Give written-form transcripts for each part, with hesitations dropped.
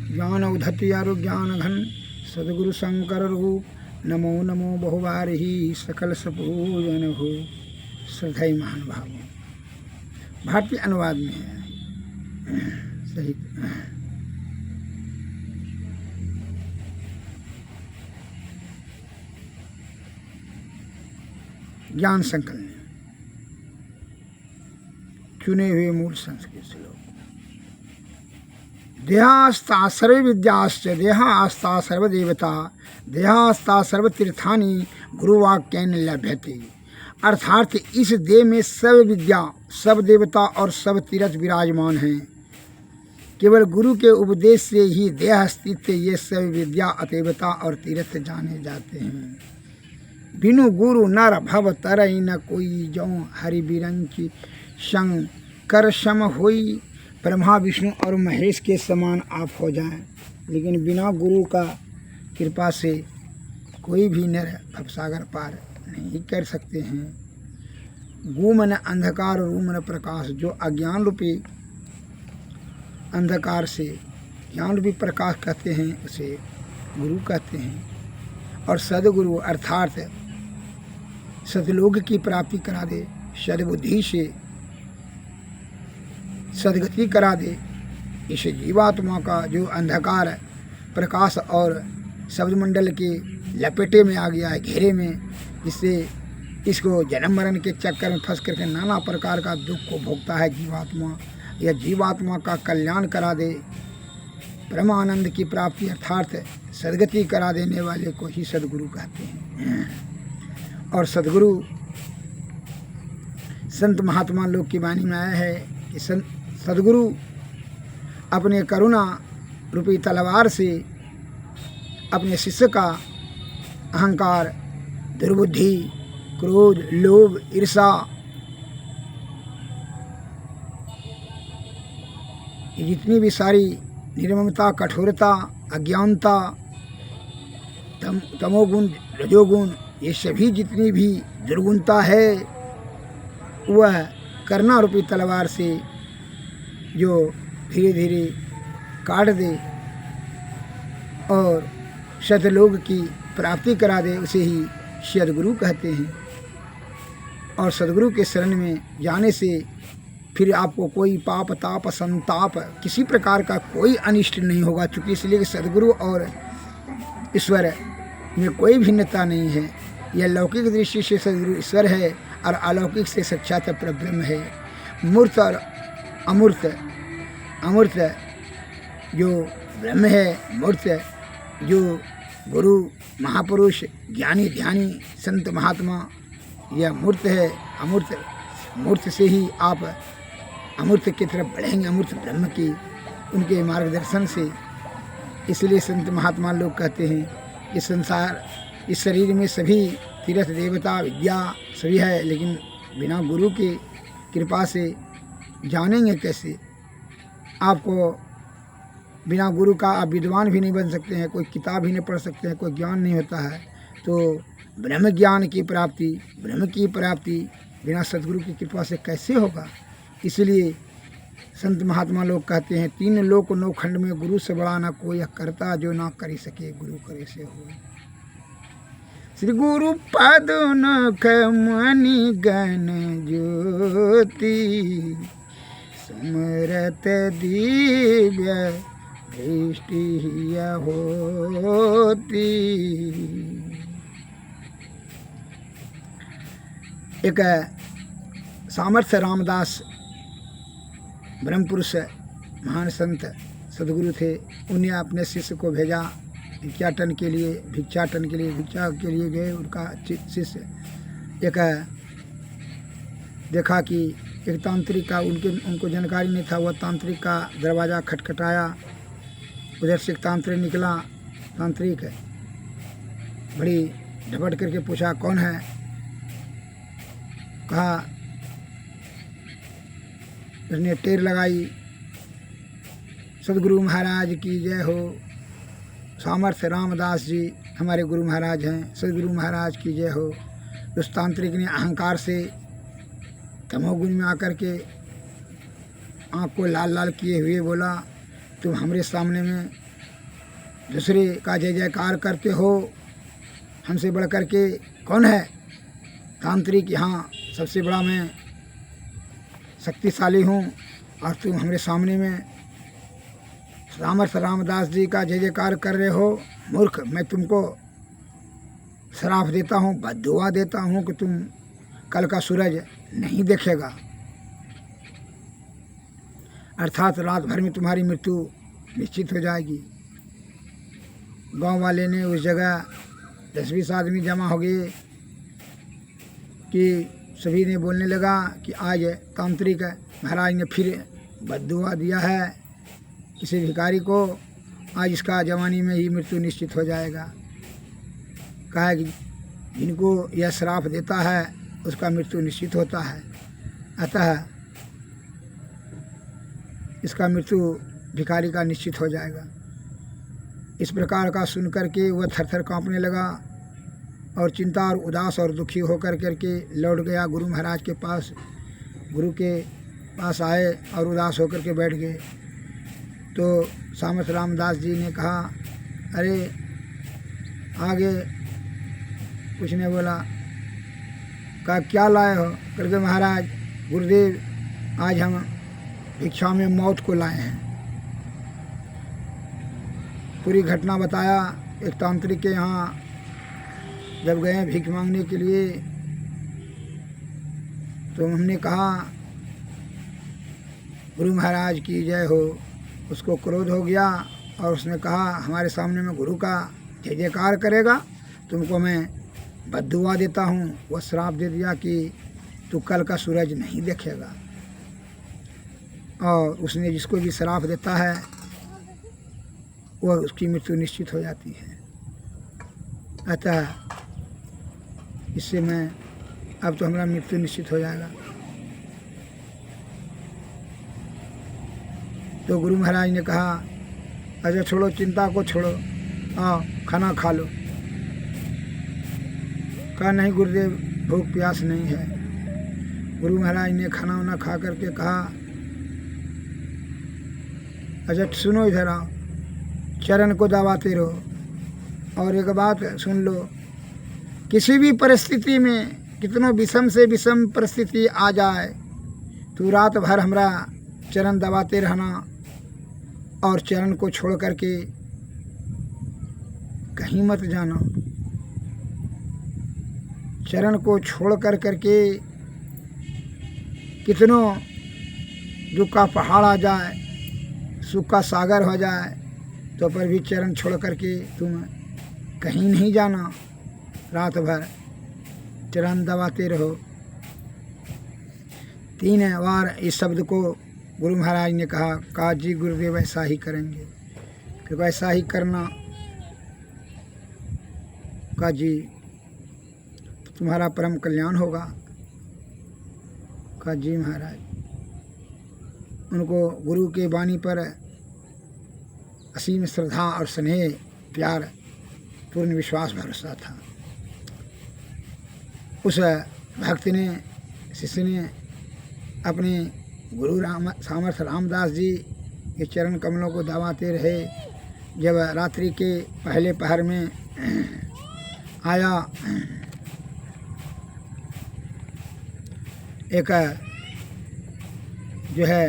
ज्ञान उधति आरु ज्ञान घन सदगुरु शंकर रूप नमो नमो बहुबार ही सकल सपूजन हो श्रद्धेय महानुभावों। भारतीय अनुवाद में है सही। ज्ञान संकलन चुने हुए मूल संस्कृत श्लोक। देहास्ता सर्व विद्याश्च देहास्ता सर्वदेवता देहास्ता सर्वतीर्थानि गुरुवाक्येन लभ्यते। अर्थात इस देह में सब विद्या सब देवता और सब तीर्थ विराजमान हैं। केवल गुरु के उपदेश से ही देह स्थित ये सब विद्या देवता और तीर्थ जाने जाते हैं। बिनु गुरु नर भव तरई न कोई जौ हरि बिरंची शंकर सम होई। ब्रह्मा विष्णु और महेश के समान आप हो जाएं, लेकिन बिना गुरु का कृपा से कोई भी नर भवसागर पार नहीं कर सकते हैं। गु मन अंधकार और रू मन प्रकाश, जो अज्ञान रूपी अंधकार से ज्ञान रूपी प्रकाश कहते हैं उसे गुरु कहते हैं। और सदगुरु अर्थात सदलोक की प्राप्ति करा दे, सद्बुद्धि से सदगति करा दे। इस जीवात्मा का जो अंधकार प्रकाश और शब्द मंडल के लपेटे में आ गया है, घेरे में, जिससे इसको जन्म मरण के चक्कर में फंस करके नाना प्रकार का दुख को भोगता है जीवात्मा, यह जीवात्मा का कल्याण करा दे। परमानंद की प्राप्ति अर्थात सदगति करा देने वाले को ही सदगुरु कहते हैं। और सदगुरु संत महात्मा लोग की वाणी में आया है कि सदगुरु अपने करुणा रूपी तलवार से अपने शिष्य का अहंकार, दुर्बुद्धि, क्रोध, लोभ, ईर्षा, जितनी भी सारी निर्ममता, कठोरता, अज्ञानता, तमोगुण, रजोगुण, ये सभी जितनी भी दुर्गुणता है वह करुणा रूपी तलवार से जो धीरे धीरे काट दे और सतलोक की प्राप्ति करा दे, उसे ही सदगुरु कहते हैं। और सदगुरु के शरण में जाने से फिर आपको कोई पाप ताप संताप किसी प्रकार का कोई अनिष्ट नहीं होगा, चूँकि इसलिए कि सदगुरु और ईश्वर में कोई भिन्नता नहीं है। यह लौकिक दृष्टि से सदगुरु ईश्वर है और अलौकिक से साक्षात परब्रह्म है। मूर्त और अमूर्त, अमूर्त जो ब्रह्म है, मूर्त जो गुरु महापुरुष ज्ञानी ध्यानी संत महात्मा, यह मूर्त है। अमूर्त, मूर्त से ही आप अमूर्त की तरफ बढ़ेंगे, अमूर्त ब्रह्म की उनके मार्गदर्शन से। इसलिए संत महात्मा लोग कहते हैं कि संसार इस शरीर में सभी तीर्थ देवता विद्या सभी है, लेकिन बिना गुरु की कृपा से जानेंगे कैसे। आपको बिना गुरु का आप विद्वान भी नहीं बन सकते हैं, कोई किताब भी नहीं पढ़ सकते हैं, कोई ज्ञान नहीं होता है। तो ब्रह्म ज्ञान की प्राप्ति, ब्रह्म की प्राप्ति बिना सदगुरु की कृपा से कैसे होगा। इसलिए संत महात्मा लोग कहते हैं, तीन लोक नौ खंड में गुरु से बड़ा ना कोई, करता जो ना करी सके गुरु करे से हो। श्री गुरु पद नख मणि गण ज्योति सुमरत दिव्य दृष्टि होती। एक सामर्थ्य रामदास ब्रह्म पुरुष महान संत सदगुरु थे। उन्हें अपने शिष्य को भेजा भिक्षाटन के लिए, भिक्षा के लिए गए। उनका शिष्य एक देखा कि एक तांत्रिक का उनको जानकारी नहीं था, वह तांत्रिक का दरवाज़ा खटखटाया। उधर से एक तांत्रिक निकला। तांत्रिक बड़ी झपट करके पूछा कौन है। कहा, उसने टेर लगाई, सदगुरु महाराज की जय हो, सामर्थ्य रामदास जी हमारे गुरु महाराज हैं, सदगुरु महाराज की जय हो। उस तांत्रिक ने अहंकार से तमोगुण में आकर के आँख को लाल लाल किए हुए बोला, तुम हमारे सामने में दूसरे का जय जयकार करते हो, हमसे बढ़ कर के कौन है तांत्रिक, यहाँ सबसे बड़ा मैं शक्तिशाली हूँ और तुम हमारे सामने में सामर्थ रामदास जी का जय जयकार कर रहे हो। मूर्ख, मैं तुमको श्राप देता हूँ, बद्दुआ देता हूँ कि तुम कल का सूरज नहीं देखेगा, अर्थात रात भर में तुम्हारी मृत्यु निश्चित हो जाएगी। गांव वाले ने उस जगह 10-20 आदमी जमा हो गए कि सभी ने बोलने लगा कि आज तांत्रिक महाराज ने फिर बद्दुआ दिया है किसी भिखारी को, आज इसका जवानी में ही मृत्यु निश्चित हो जाएगा। कहा कि जिनको यह श्राप देता है उसका मृत्यु निश्चित होता है, अतः इसका मृत्यु भिखारी का निश्चित हो जाएगा। इस प्रकार का सुन करके वह थरथर कांपने लगा और चिंता और उदास और दुखी होकर करके लौट गया गुरु महाराज के पास। गुरु के पास आए और उदास होकर के बैठ गए। तो सामर्थ रामदास जी ने कहा, अरे आगे कुछ ने बोला, कहा क्या लाए हो? करके महाराज गुरुदेव आज हम भिक्षा में मौत को लाए हैं। पूरी घटना बताया। एक तांत्रिक के यहाँ जब गए भीख मांगने के लिए तो हमने कहा गुरु महाराज की जय हो। उसको क्रोध हो गया और उसने कहा हमारे सामने में गुरु का जय जयकार करेगा, तुमको मैं बद्दुआ देता हूँ। वह श्राप दे दिया कि तू कल का सूरज नहीं देखेगा। और उसने जिसको भी श्राप देता है वह उसकी मृत्यु निश्चित हो जाती है। अतः इससे मैं अब तो हमारा मृत्यु निश्चित हो जाएगा। तो गुरु महाराज ने कहा, अच्छा छोड़ो, चिंता को छोड़ो, आओ खाना खा लो। कहा नहीं गुरुदेव, भूख प्यास नहीं है। गुरु महाराज ने खाना वाना खा करके कहा, अच्छा सुनो, इधर आओ, चरण को दबाते रहो। और एक बात सुन लो, किसी भी परिस्थिति में कितनों विषम से विषम परिस्थिति आ जाए, तो रात भर हमारा चरण दबाते रहना और चरण को छोड़ करके कहीं मत जाना। चरण को छोड़ कर करके कितनों दुख का पहाड़ आ जाए, सुख का सागर हो जाए, तो पर भी चरण छोड़ करके तुम कहीं नहीं जाना। रात भर चरण दबाते रहो। 3 बार इस शब्द को गुरु महाराज ने कहा जी गुरुदेव ऐसा ही करेंगे। कि वैसा ही करना। कहा जी तुम्हारा परम कल्याण होगा। कहा जी महाराज। उनको गुरु के वाणी पर असीम श्रद्धा और स्नेह प्यार पूर्ण विश्वास भरोसा था। उस भक्त ने, शिष्य ने अपने गुरु सामर्थ रामदास जी के चरण कमलों को दबाते रहे। जब रात्रि के पहले पहर में आया एक जो है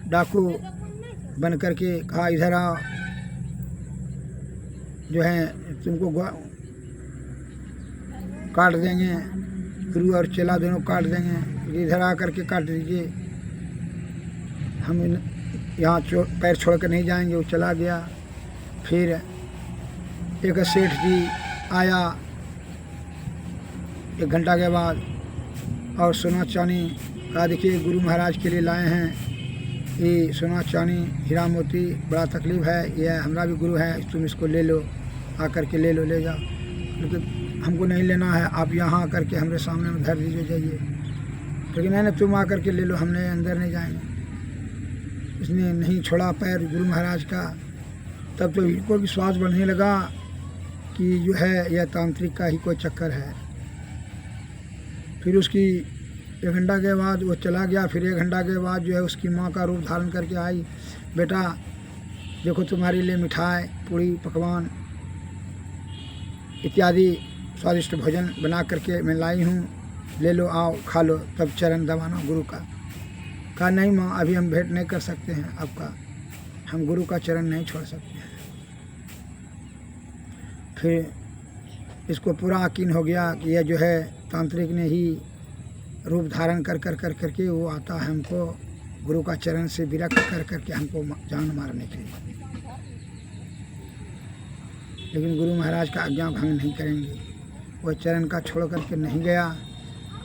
डाकू बन करके कहा इधर आओ, जो है तुमको काट देंगे, गुरु और चेला दोनों काट देंगे, इधर आ करके काट दीजिए, हम यहाँ पैर छोड़ कर नहीं जाएंगे। वो चला गया। फिर एक सेठ जी आया 1 घंटा के बाद और सोना चांदी कहा देखिए गुरु महाराज के लिए लाए हैं, ये सोना चांदी हीरा मोती, बड़ा तकलीफ़ है, यह हमारा भी गुरु है, तुम इसको ले लो, आकर के ले लो, ले जाओ। लेकिन हमको नहीं लेना है, आप यहाँ आकर के हमारे सामने में धर दीजिए, जाइए। लेकिन मैंने तुम आकर के ले लो, हमने अंदर नहीं जाएंगे। इसने नहीं छोड़ा पैर गुरु महाराज का। तब तो इनको विश्वास बढ़ने लगा कि जो है यह तांत्रिक का ही कोई चक्कर है। फिर उसकी 1 घंटा के बाद वो चला गया। फिर 1 घंटा के बाद जो है उसकी माँ का रूप धारण करके आई, बेटा देखो तुम्हारे लिए मिठाई, पूड़ी, पकवान इत्यादि स्वादिष्ट भोजन बना करके मैं लाई हूँ, ले लो, आओ खा लो, तब चरण दबाना गुरु का। कहा नहीं माँ, अभी हम भेंट नहीं कर सकते हैं आपका, हम गुरु का चरण नहीं छोड़ सकते हैं। फिर इसको पूरा यकीन हो गया कि यह जो है तांत्रिक ने ही रूप धारण कर करके वो आता है हमको गुरु का चरण से विरक्त कर करके हमको जान मारने के लिए। लेकिन गुरु महाराज का आज्ञा भंग नहीं करेंगे, वो चरण का छोड़ करके नहीं गया।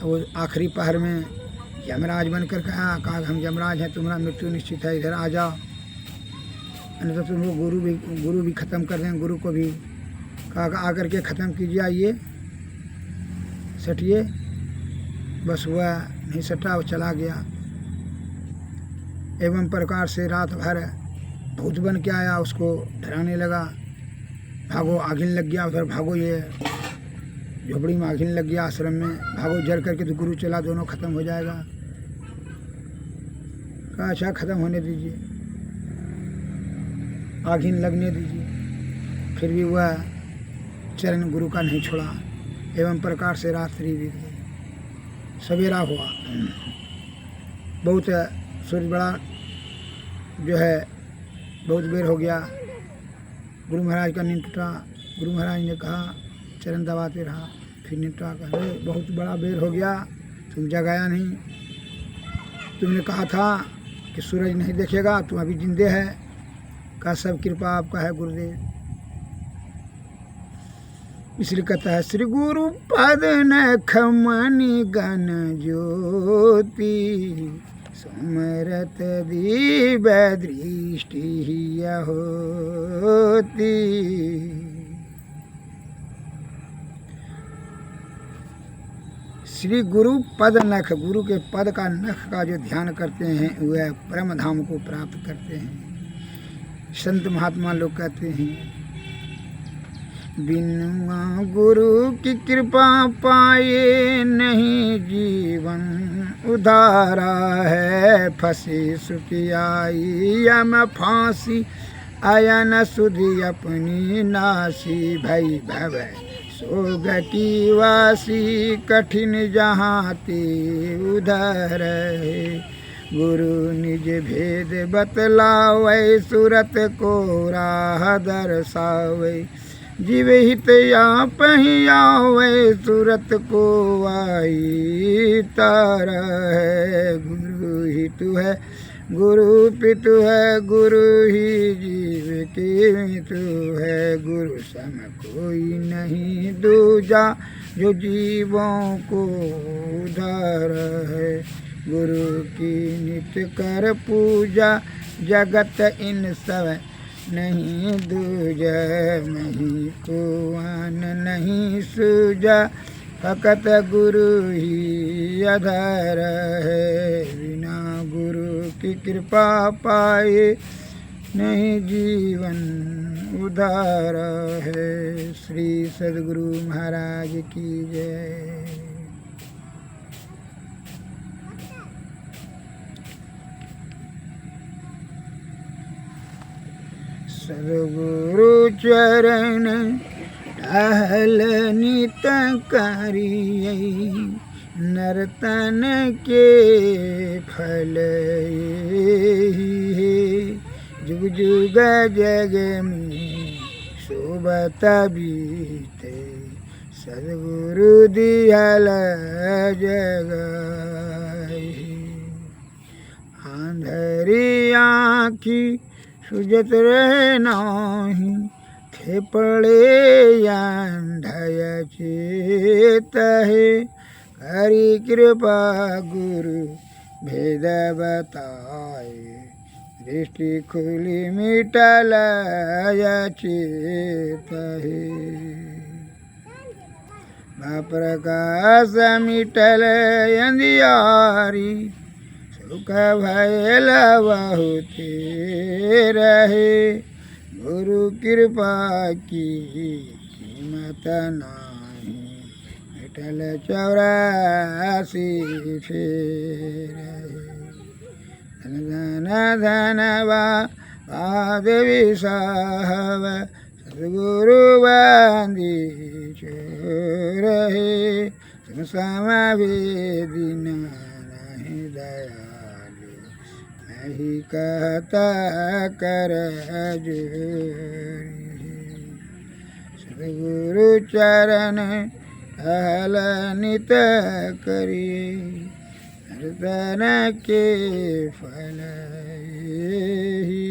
वो आखिरी पहर में यमराज बन कर कहा हम यमराज हैं, तुम्हारा मृत्यु निश्चित है, इधर आ जाओ, नहीं तो तुमको गुरु भी ख़त्म कर देंगे। गुरु को भी कहा आकर के ख़त्म कीजिए, आइए सटिए। बस वह नहीं सटा, वो चला गया। एवं प्रकार से रात भर भूत बन के आया, उसको डराने लगा। भागो, आगिन लग गया उधर, भागो, ये झोपड़ी में आगिन लग गया आश्रम में, भागो जल करके तो गुरु चला, दोनों ख़त्म हो जाएगा। कहा अच्छा ख़त्म होने दीजिए, आगिन लगने दीजिए। फिर भी वह चरण गुरु का नहीं छोड़ा। एवं प्रकार से रात्रि बीत गई, सवेरा हुआ। बहुत सूर्य बड़ा जो है बहुत बेर हो गया। गुरु महाराज का नींद टूटा। गुरु महाराज ने कहा, चरण दबाते रहा, फिर नींद टूटा। कहा बहुत बड़ा बेर हो गया, तुम जगाया नहीं, तुमने कहा था कि सूरज नहीं देखेगा, तुम अभी जिंदे है। का सब कृपा आपका है गुरुदेव। इसलिए कहता है श्री गुरु पद नख मणि गण ज्योति, सुमरत दिव्य दृष्टि होती। श्री गुरु पद नख, गुरु के पद का नख का जो ध्यान करते हैं वह परम धाम को प्राप्त करते हैं। संत महात्मा लोग कहते हैं बिना गुरु की कृपा पाए नहीं जीवन उधारा है। फंसी सुखी आई या मैं फांसी, आया न सुधी अपनी नासी। भई भव सोग की वासी, कठिन जहाँ ते उधर है। गुरु निज भेद बतलावे, सूरत को राह दर्शावे। जीव हित आप ही आवे, सूरत को आई तार है। गुरु ही तू है, गुरु पितु है, गुरु ही जीव की मितु है। गुरु सम कोई नहीं दूजा, जो जीवों को उधार है। गुरु की नित्य कर पूजा, जगत इन सब नहीं दूजा। नहीं को आन नहीं सूझा, फकत गुरु ही आधार है। बिना गुरु की कृपा पाए नहीं जीवन उधार है। श्री सद्गुरु महाराज की जय। सद्गुरु चरण टहल नित करियै, नर्तन के फल जुग जुग जग में शोभत बीते। सद्गुरु दिहल जग आंधरी आँखी सुजत रहे नाही, थे पड़े अंधय चेत है। करी कृपा गुरु भेद बताए, दृष्टि खुली मिटल चेत है। प्रकाश मिटल अंधियारी, सुख भयल बहुत रहे। गुरु कृपा की कीमत नाही, अटल 84 फेर धन धनवा देवी साहब सदगुरु बंदी रहे समावेदी नहीं दयालु नहीं कहता कर सदगुरु चरण हल नित करिए हरदन के फल ही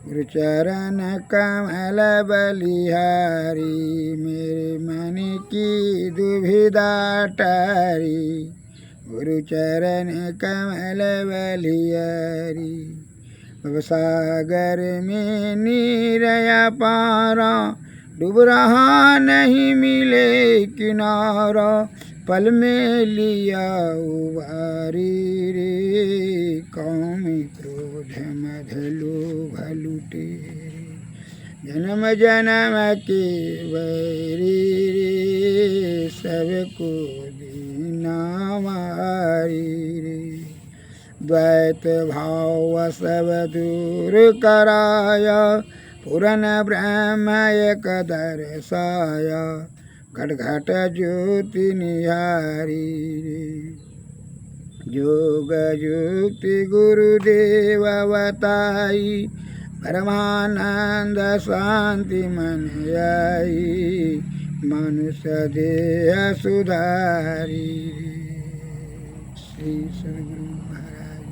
गुरुचरण कमल बलिहारी मेरे मन की दुविधा टारी गुरुचरण कमल बलिहारी भवसागर में नीरया पारा डूब रहा नहीं मिले किनारा पल में लिया उबारी रे कौम क्रोध मध लोभ लुटे जन्म जन्म के वैरी रे सबको दीना मारी रे द्वैत भाव सब दूर कराया पूरन ब्रह्म एक दर्शाया घट घट ज्योति निहारी योग युक्ति गुरुदेव बताई परमानंद शांति मन आई मनुष्य देह सुधारी श्री सद्गुरु महाराज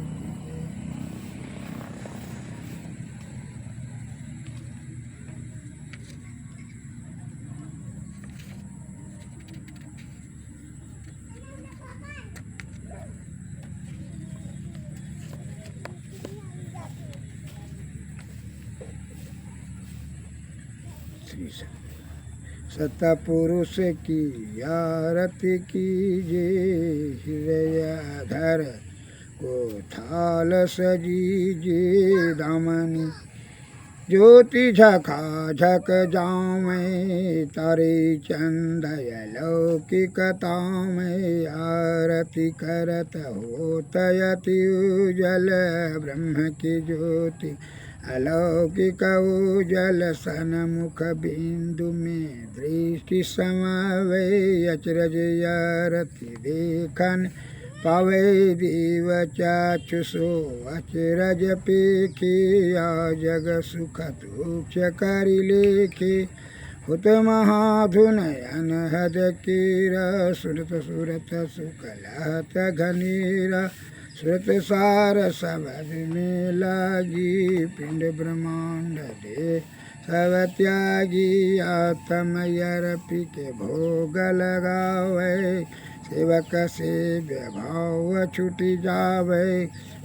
सतपुरुष की आरती कीजे हृदयाधर को थाल सजीजे दामनी ज्योति झका झक जाऊँ तारे चंदय लौकिकता में आरती करत होतयति उजल ब्रह्म की ज्योति अलौकिक उजल सन्मुख बिंदु में दृष्टि समावे अचरज आरती देखन पावे दीव चाचुसो अचरज पेखिया जग सुख तुक्ष करि लेखे हुत महाधुन अनहद कीरा सुरत सुरत सुकलहत घनीरा सुरत सार सबद में लागी पिंड ब्रह्मांड दे सब त्यागी आत्म यरपि के भोग लगावे सेवक से भाव छुटी जावे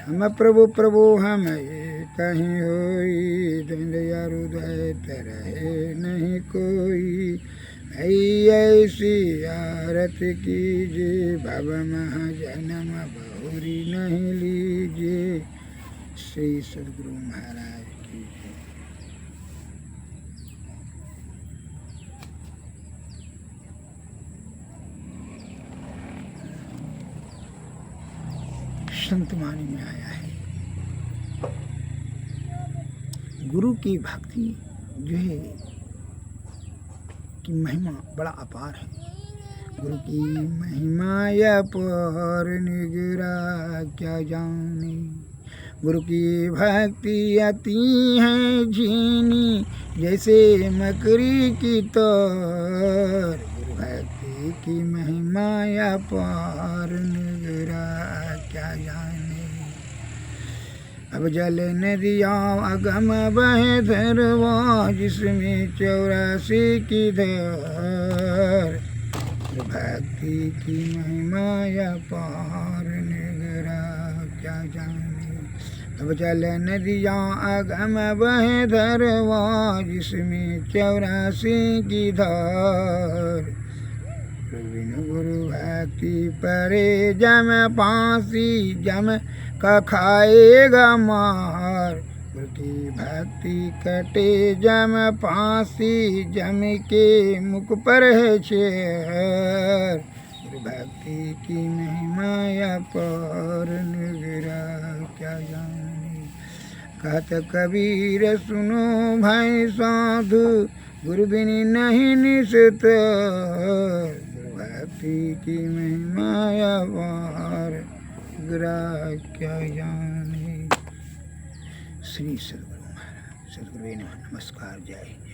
हम प्रभु प्रभु हम ये कहीं होई द्वंद हृदय रहे नहीं कोई ऐसी आरती कीजिए भव महाजन्म बहुरी नहीं लीजिए श्री सद्गुरु महाराज की संतवाणी में आया है गुरु की भक्ति जो है की महिमा बड़ा अपार है। गुरु की महिमा अपार निगरा क्या जाने गुरु की भक्ति अति है झीनी जैसे मकड़ी की तार गुरु भक्ति की महिमा अपार निगरा क्या जाने अब जल नदियाँ अगम बहे धरवा जिसमें 84 की धार भक्ति की महिमा अपार निगरा क्या जाने अब जल नदियाँ अगम बहे धरवा जिसमें 84 की धार गुरु भक्ति परे जम फांसी जम का खाएगा मार। गुरु की भक्ति कटे जम फांसी, जम के मुख पर है शेर। गुरु भक्ति की महिमा अपार, निर्विरा क्या जाने। कहत कबीर सुनो भाई साधु, गुरु बिनि नहीं निस्तर। गुरु भक्ति की महिमा अपार, गुरा क्या जाने। श्री सद्गुरु महाराज, सद्गुरु नमः। नमस्कार, जय।